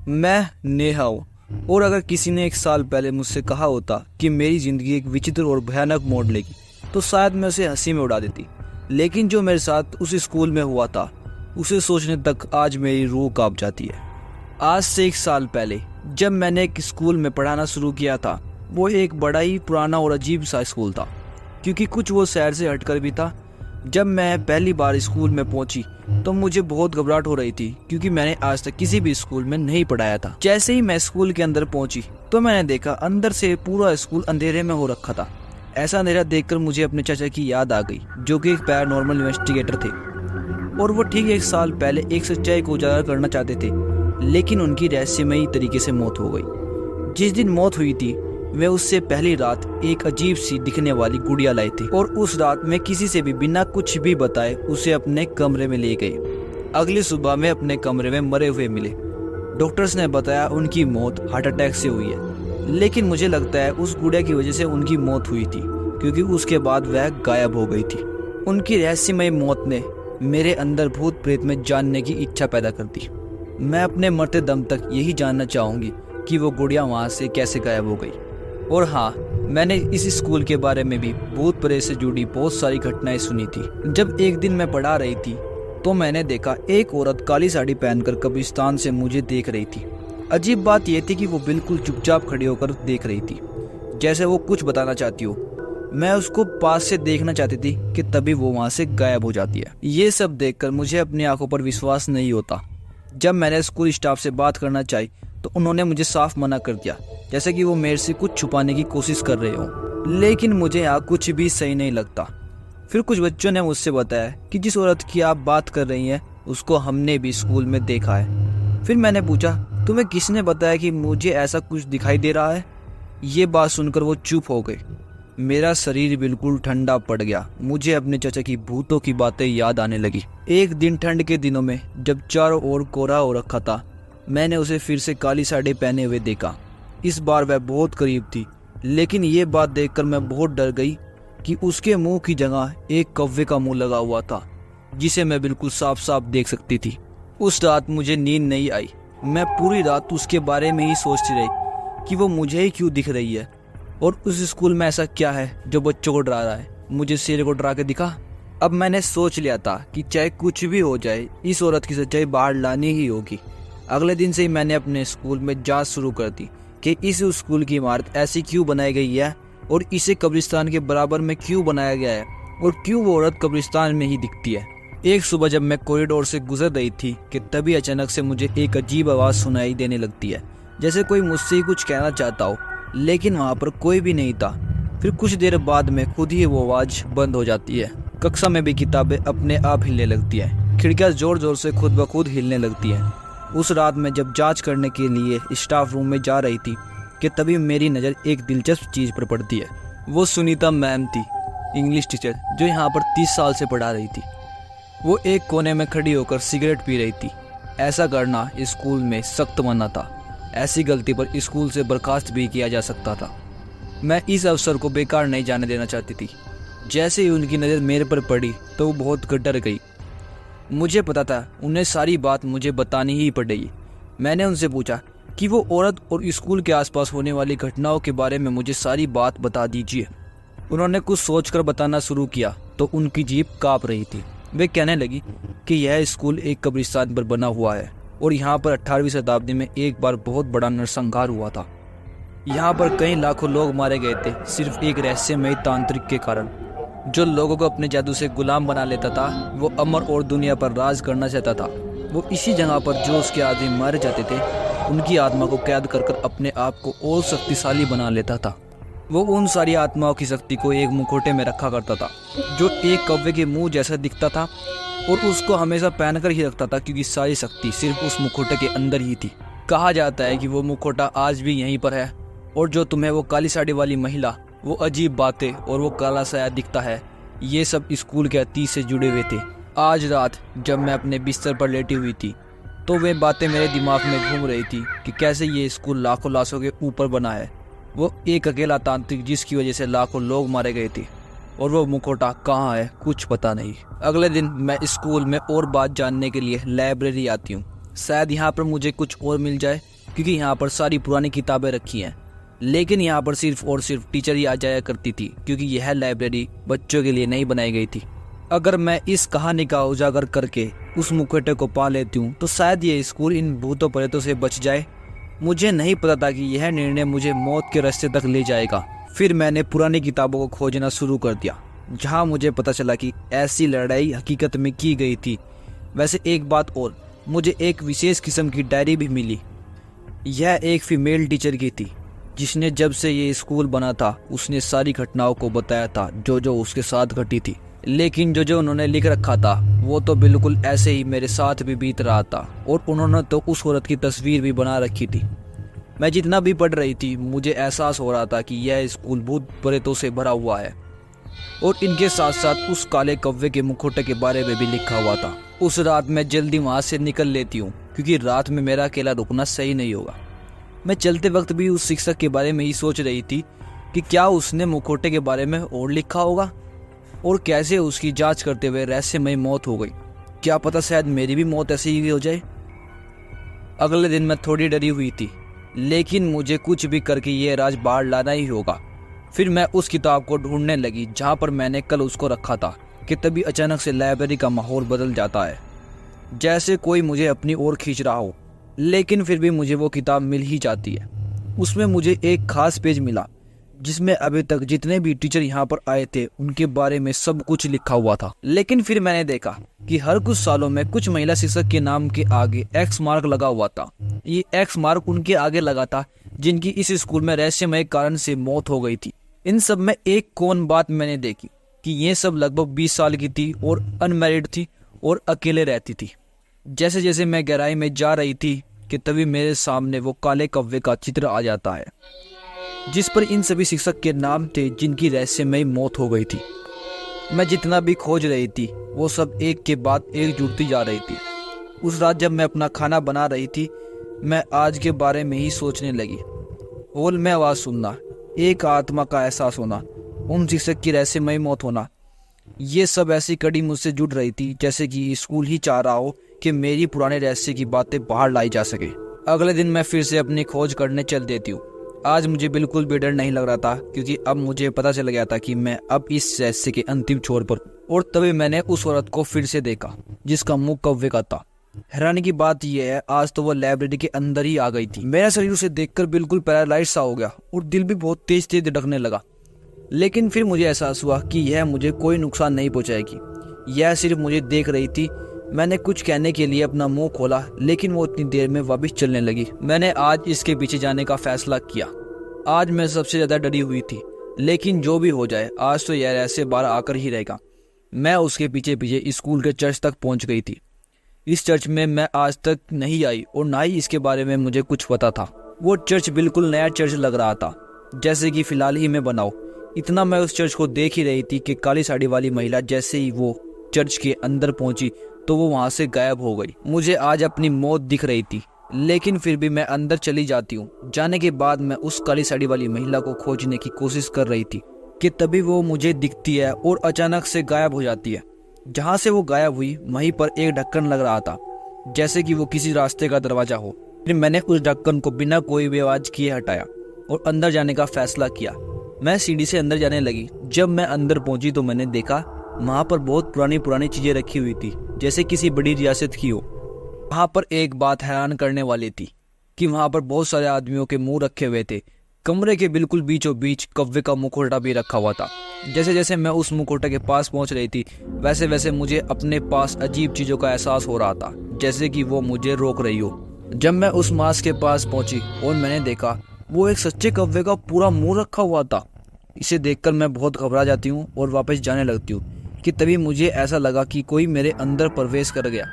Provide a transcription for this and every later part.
मैं नेहा हूँ और अगर किसी ने 1 साल पहले मुझसे कहा होता कि मेरी ज़िंदगी एक विचित्र और भयानक मोड़ लेगी तो शायद मैं उसे हंसी में उड़ा देती। लेकिन जो मेरे साथ उस स्कूल में हुआ था उसे सोचने तक आज मेरी रूह कांप जाती है। आज से 1 साल पहले जब मैंने एक स्कूल में पढ़ाना शुरू किया था, वो एक बड़ा ही पुराना और अजीब सा स्कूल था, क्योंकि कुछ वो शहर से हटकर भी था। जब मैं पहली बार स्कूल में पहुंची तो मुझे बहुत घबराहट हो रही थी, क्योंकि मैंने आज तक किसी भी स्कूल में नहीं पढ़ाया था। जैसे ही मैं स्कूल के अंदर पहुंची तो मैंने देखा अंदर से पूरा स्कूल अंधेरे में हो रखा था। ऐसा अंधेरा देखकर मुझे अपने चाचा की याद आ गई, जो कि एक पैरानॉर्मल इन्वेस्टिगेटर थे और वो ठीक 1 साल पहले एक सच्चाई को उजागर करना चाहते थे, लेकिन उनकी रहस्यमयी तरीके से मौत हो गई। जिस दिन मौत हुई थी वे उससे पहली रात एक अजीब सी दिखने वाली गुड़िया लाए थे और उस रात में किसी से भी बिना कुछ भी बताए उसे अपने कमरे में ले गए। अगली सुबह में अपने कमरे में मरे हुए मिले। डॉक्टर्स ने बताया उनकी मौत हार्ट अटैक से हुई है, लेकिन मुझे लगता है उस गुड़िया की वजह से उनकी मौत हुई थी, क्योंकि उसके बाद वह गायब हो गई थी। उनकी रहस्यमय मौत ने मेरे अंदर भूत प्रेत में जानने की इच्छा पैदा कर दी। मैं अपने मरते दम तक यही जानना चाहूँगी कि वो गुड़िया वहाँ से कैसे गायब हो गई। और हाँ, मैंने इस स्कूल के बारे में भी भूत प्रेत से जुड़ी बहुत सारी घटनाएं सुनी थी। जब एक दिन मैं पढ़ा रही थी तो मैंने देखा एक औरत काली साड़ी पहनकर कब्रिस्तान से मुझे देख रही थी। अजीब बात यह थी कि वो बिल्कुल चुपचाप खड़ी होकर देख रही थी, जैसे वो कुछ बताना चाहती हो। मैं उसको पास से देखना चाहती थी कि तभी वो वहाँ से गायब हो जाती है। ये सब देखकर मुझे अपनी आंखों पर विश्वास नहीं होता। जब मैंने स्कूल स्टाफ से बात करना चाहिए तो उन्होंने मुझे साफ मना कर दिया, जैसे कि वो मेरे से कुछ छुपाने की कोशिश कर रहे हो। लेकिन मुझे यहाँ कुछ भी सही नहीं लगता। फिर कुछ बच्चों ने मुझसे बताया कि जिस औरत की आप बात कर रही हैं उसको हमने भी स्कूल में देखा है। फिर मैंने पूछा, तुम्हें किसने बताया कि मुझे ऐसा कुछ दिखाई दे रहा है? ये बात सुनकर वो चुप हो गए। मेरा शरीर बिल्कुल ठंडा पड़ गया। मुझे अपने चाचा की भूतों की बातें याद आने लगी। एक दिन ठंड के दिनों में जब चारों ओर कोहरा हो रखा था, मैंने उसे फिर से काली साड़ी पहने हुए देखा। इस बार वह बहुत करीब थी, लेकिन ये बात देखकर मैं बहुत डर गई कि उसके मुंह की जगह एक कौवे का मुंह लगा हुआ था, जिसे मैं बिल्कुल साफ साफ देख सकती थी। उस रात मुझे नींद नहीं आई। मैं पूरी रात उसके बारे में ही सोचती रही कि वो मुझे ही क्यों दिख रही है और उस स्कूल में ऐसा क्या है जो बच्चों को डरा रहा है। मुझे शेर को डरा के दिखा। अब मैंने सोच लिया था कि चाहे कुछ भी हो जाए, इस औरत की सच्चाई बाहर लानी ही होगी। अगले दिन से ही मैंने अपने स्कूल में जांच शुरू कर दी कि इस स्कूल की इमारत ऐसी क्यों बनाई गई है और इसे कब्रिस्तान के बराबर में क्यों बनाया गया है और क्यों वो औरत कब्रिस्तान में ही दिखती है। एक सुबह जब मैं कॉरिडोर से गुजर रही थी कि तभी अचानक से मुझे एक अजीब आवाज़ सुनाई देने लगती है, जैसे कोई मुझसे ही कुछ कहना चाहता हो, लेकिन वहाँ पर कोई भी नहीं था। फिर कुछ देर बाद में खुद ही वो आवाज़ बंद हो जाती है। कक्षा में भी किताबें अपने आप हिलने लगती हैं। खिड़कियाँ जोर जोर से खुद ब खुद हिलने लगती हैं। उस रात में जब जांच करने के लिए स्टाफ रूम में जा रही थी कि तभी मेरी नज़र एक दिलचस्प चीज़ पर पड़ती है। वो सुनीता मैम थी, इंग्लिश टीचर, जो यहाँ पर 30 साल से पढ़ा रही थी। वो एक कोने में खड़ी होकर सिगरेट पी रही थी। ऐसा करना स्कूल में सख्त मना था। ऐसी गलती पर स्कूल से बर्खास्त भी किया जा सकता था। मैं इस अवसर को बेकार नहीं जाने देना चाहती थी। जैसे ही उनकी नज़र मेरे पर पड़ी तो वो बहुत डर गई। मुझे पता था उन्हें सारी बात मुझे बतानी ही पड़ेगी। मैंने उनसे पूछा कि वो औरत और स्कूल के आसपास होने वाली घटनाओं के बारे में मुझे सारी बात बता दीजिए। उन्होंने कुछ सोचकर बताना शुरू किया तो उनकी जीभ काँप रही थी। वे कहने लगी कि यह स्कूल एक कब्रिस्तान पर बना हुआ है और यहाँ पर 18वीं शताब्दी में एक बार बहुत बड़ा नरसंहार हुआ था। यहाँ पर कई लाखों लोग मारे गए थे, सिर्फ एक रहस्यमयी तांत्रिक के कारण, जो लोगों को अपने जादू से गुलाम बना लेता था। वो अमर और दुनिया पर राज करना चाहता था। वो इसी जगह पर जो उसके आदमी मारे जाते थे उनकी आत्मा को कैद कर अपने आप को और शक्तिशाली बना लेता था। वो उन सारी आत्माओं की शक्ति को एक मुखौटे में रखा करता था, जो एक कौवे के मुंह जैसा दिखता था, और उसको हमेशा पहनकर ही रखता था, क्योंकि सारी शक्ति सिर्फ उस मुखौटे के अंदर ही थी। कहा जाता है कि वो मुखौटा आज भी यहीं पर है, और जो तुम्हें वो काली साड़ी वाली महिला, वो अजीब बातें और वो काला साया दिखता है, ये सब स्कूल के अतीत से जुड़े हुए थे। आज रात जब मैं अपने बिस्तर पर लेटी हुई थी तो वे बातें मेरे दिमाग में घूम रही थी कि कैसे ये स्कूल लाखों लाशों के ऊपर बना है। वो एक अकेला तांत्रिक जिसकी वजह से लाखों लोग मारे गए थे, और वो मुखौटा कहाँ है कुछ पता नहीं। अगले दिन मैं स्कूल में और बात जानने के लिए लाइब्रेरी आती हूँ। शायद यहाँ पर मुझे कुछ और मिल जाए, क्योंकि यहाँ पर सारी पुरानी किताबें रखी हैं। लेकिन यहाँ पर सिर्फ और सिर्फ टीचर ही आ जाया करती थी, क्योंकि यह लाइब्रेरी बच्चों के लिए नहीं बनाई गई थी। अगर मैं इस कहानी का उजागर करके उस मुखौटे को पा लेती हूँ तो शायद ये स्कूल इन भूतों प्रेतों से बच जाए। मुझे नहीं पता था कि यह निर्णय मुझे मौत के रास्ते तक ले जाएगा। फिर मैंने पुरानी किताबों को खोजना शुरू कर दिया, जहाँ मुझे पता चला कि ऐसी लड़ाई हकीकत में की गई थी। वैसे एक बात और, मुझे एक विशेष किस्म की डायरी भी मिली। यह एक फीमेल टीचर की थी, जिसने जब से ये स्कूल बना था उसने सारी घटनाओं को बताया था जो उसके साथ घटी थी। लेकिन जो उन्होंने लिख रखा था वो तो बिल्कुल ऐसे ही मेरे साथ भी बीत रहा था, और उन्होंने तो उस औरत की तस्वीर भी बना रखी थी। मैं जितना भी पढ़ रही थी मुझे एहसास हो रहा था कि यह स्कूल भूत प्रेतों से भरा हुआ है, और इनके साथ साथ उस काले कौवे के मुखौटे के बारे में भी लिखा हुआ था। उस रात मैं जल्दी वहाँ से निकल लेती हूँ, क्योंकि रात में मेरा अकेला रुकना सही नहीं होगा। मैं चलते वक्त भी उस शिक्षक के बारे में ही सोच रही थी कि क्या उसने मुखौटे के बारे में और लिखा होगा, और कैसे उसकी जांच करते हुए रहस्यमय मौत हो गई। क्या पता शायद मेरी भी मौत ऐसे ही हो जाए। अगले दिन मैं थोड़ी डरी हुई थी, लेकिन मुझे कुछ भी करके ये राज बाहर लाना ही होगा। फिर मैं उस किताब को ढूंढने लगी जहाँ पर मैंने कल उसको रखा था, कि तभी अचानक से लाइब्रेरी का माहौल बदल जाता है, जैसे कोई मुझे अपनी ओर खींच रहा हो। लेकिन फिर भी मुझे वो किताब मिल ही जाती है। उसमें मुझे एक खास पेज मिला, जिसमें अभी तक जितने भी टीचर यहाँ पर आए थे उनके बारे में सब कुछ लिखा हुआ था। लेकिन फिर मैंने देखा कि हर कुछ सालों में कुछ महिला शिक्षक के नाम के आगे एक्स मार्क लगा हुआ था। ये एक्स मार्क उनके आगे लगा था जिनकी इस स्कूल में रहस्यमय कारण से मौत हो गई थी। इन सब में एक कौन बात मैंने देखी कि ये सब लगभग 20 साल की थी और अनमैरिड थी और अकेले रहती थी। जैसे जैसे मैं गहराई में जा रही थी कि तभी मेरे सामने वो काले कौवे का चित्र आ जाता है, जिस पर इन सभी शिक्षक के नाम थे जिनकी रहस्यमय मौत हो गई थी। मैं जितना भी खोज रही थी वो सब एक के बाद एक जुड़ती जा रही थी। उस रात जब मैं अपना खाना बना रही थी, मैं आज के बारे में ही सोचने लगी। हॉल में आवाज़ सुनना, एक आत्मा का एहसास होना, उन शिक्षक की रहस्यमय मौत होना, ये सब ऐसी कड़ी मुझसे जुड़ रही थी जैसे कि स्कूल ही चाह रहा हो कि मेरी पुराने रहस्य की बातें बाहर लाई जा सके। अगले दिन मैं फिर से अपनी खोज करने चल देती हूँ। आज मुझे बिल्कुल भी डर नहीं लग रहा था, क्योंकि अब मुझे पता चल गया था कि मैं अब इस रहस्य के अंतिम छोर पर। और तभी मैंने उस औरत को फिर से देखा जिसका मुंह कौवे का था। हैरानी की बात यह है, आज तो वो लाइब्रेरी के अंदर ही आ गई थी। मेरा शरीर उसे देखकर बिल्कुल पैरालाइज सा हो गया और दिल भी बहुत तेज तेज धड़कने लगा। लेकिन फिर मुझे एहसास हुआ कि यह मुझे कोई नुकसान नहीं पहुंचाएगी। यह सिर्फ मुझे देख रही थी। मैंने कुछ कहने के लिए अपना मुंह खोला, लेकिन वो इतनी देर में वापस चलने लगी। मैंने आज इसके पीछे जाने का फैसला किया। आज मैं सबसे ज्यादा डरी हुई थी, लेकिन जो भी हो जाए आज तो यह रहस्य बाहर आकर ही रहेगा। मैं उसके पीछे पीछे स्कूल के चर्च तक पहुंच गई थी। इस चर्च में मैं आज तक नहीं आई और ना ही इसके बारे में मुझे कुछ पता था। वो चर्च बिल्कुल नया चर्च लग रहा था, जैसे कि फिलहाल ही मैं बनाऊं। इतना मैं उस चर्च को देख ही रही थी कि काली साड़ी वाली महिला जैसे ही वो चर्च के अंदर पहुंची तो वो वहां से गायब हो गई। मुझे आज अपनी मौत दिख रही थी, लेकिन फिर भी मैं अंदर चली जाती हूँ। जाने के बाद मैं उस काली साड़ी वाली महिला को खोजने की कोशिश कर रही थी कि तभी वो मुझे दिखती है और अचानक से गायब हो जाती है। जहाँ से वो गायब हुई वहीं पर एक ढक्कन लग रहा था, जैसे कि वो किसी रास्ते का दरवाजा हो। फिर मैंने उस ढक्कन को बिना कोई भी आवाज किए हटाया और अंदर जाने का फैसला किया। मैं सीढ़ी से अंदर जाने लगी। जब मैं अंदर पहुंची तो मैंने देखा वहाँ पर बहुत पुरानी पुरानी चीजें रखी हुई थी, जैसे किसी बड़ी रियासत की हो। वहाँ पर एक बात हैरान करने वाली थी कि वहाँ पर बहुत सारे आदमियों के मुंह रखे हुए थे। कमरे के बिल्कुल बीचों बीच कौवे का मुखौटा भी रखा हुआ था। जैसे जैसे मैं उस मुखौटे के पास पहुँच रही थी वैसे वैसे मुझे अपने पास अजीब चीज़ों का एहसास हो रहा था, जैसे कि वो मुझे रोक रही हो। जब मैं उस मास्क के पास पहुंची और मैंने देखा वो एक सच्चे कौवे का पूरा मुंह रखा हुआ था। इसे देखकर मैं बहुत घबरा जाती हूँ और वापस जाने लगती हूँ कि तभी मुझे ऐसा लगा कि कोई मेरे अंदर प्रवेश कर गया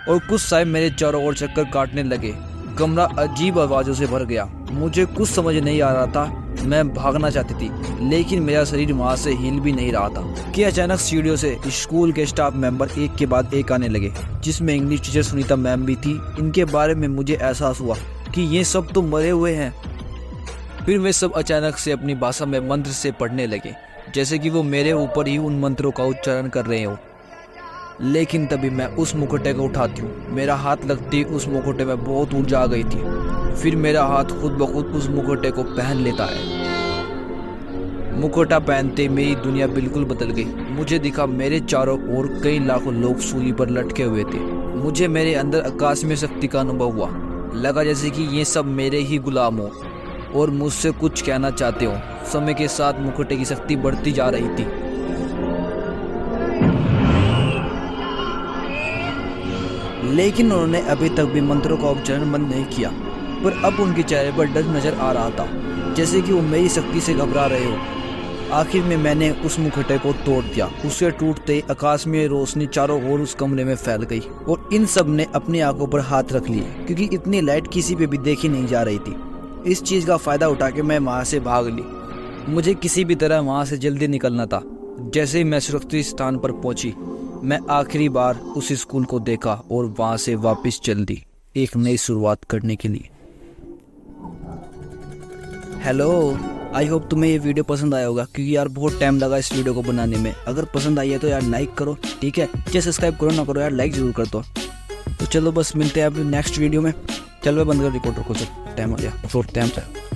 और कुछ साए मेरे चारों ओर चक्कर काटने लगे। कमरा अजीब आवाज़ों से भर गया। मुझे कुछ समझ नहीं आ रहा था। मैं भागना चाहती थी, लेकिन मेरा शरीर वहाँ से हिल भी नहीं रहा था कि अचानक सीढ़ियों से स्कूल के स्टाफ मेंबर एक के बाद एक आने लगे, जिसमें इंग्लिश टीचर सुनीता मैम भी थी। इनके बारे में मुझे एहसास हुआ कि ये सब तो मरे हुए हैं। फिर वे सब अचानक से अपनी भाषा में मंत्र से पढ़ने लगे, जैसे कि वो मेरे ऊपर ही उन मंत्रों का उच्चारण कर रहे हो। लेकिन तभी मैं उस मुखौटे को उठाती हूँ। मेरा हाथ लगते ही उस मुखौटे में बहुत ऊर्जा आ गई थी। फिर मेरा हाथ खुद ब खुद उस मुखौटे को पहन लेता है। मुखौटा पहनते मेरी दुनिया बिल्कुल बदल गई। मुझे दिखा मेरे चारों ओर कई लाखों लोग सूली पर लटके हुए थे। मुझे मेरे अंदर आकाश में शक्ति का अनुभव हुआ। लगा जैसे कि ये सब मेरे ही गुलाम हो और मुझसे कुछ कहना चाहते हो। समय के साथ मुखौटे की शक्ति बढ़ती जा रही थी। लेकिन उन्होंने अभी तक भी मंत्रों का उच्चारण बंद नहीं किया, पर अब उनके चेहरे पर डर नजर आ रहा था, जैसे कि वो मेरी शक्ति से घबरा रहे हो। आखिर में मैंने उस मुखौटे को तोड़ दिया। उसे टूटते ही आकाश में रोशनी चारों ओर उस कमरे में फैल गई और इन सब ने अपनी आंखों पर हाथ रख लिए, क्योंकि इतनी लाइट किसी पे भी देखी नहीं जा रही थी। इस चीज़ का फ़ायदा उठा के मैं वहाँ से भाग ली। मुझे किसी भी तरह वहाँ से जल्दी निकलना था। जैसे ही मैं सुरक्षित स्थान पर पहुंची, मैं आखिरी बार उस स्कूल को देखा और वहाँ से वापस चल दी एक नई शुरुआत करने के लिए। हेलो, आई होप तुम्हें ये वीडियो पसंद आया होगा, क्योंकि यार बहुत टाइम लगा इस वीडियो को बनाने में। अगर पसंद आई है तो यार लाइक करो, ठीक है। चाहे सब्सक्राइब करो ना करो यार, लाइक जरूर कर दो। तो चलो बस मिलते हैं अब नेक्स्ट वीडियो में। चलो मैं बंद कर रिकॉर्डर को, टाइम हो गया, टाइम से।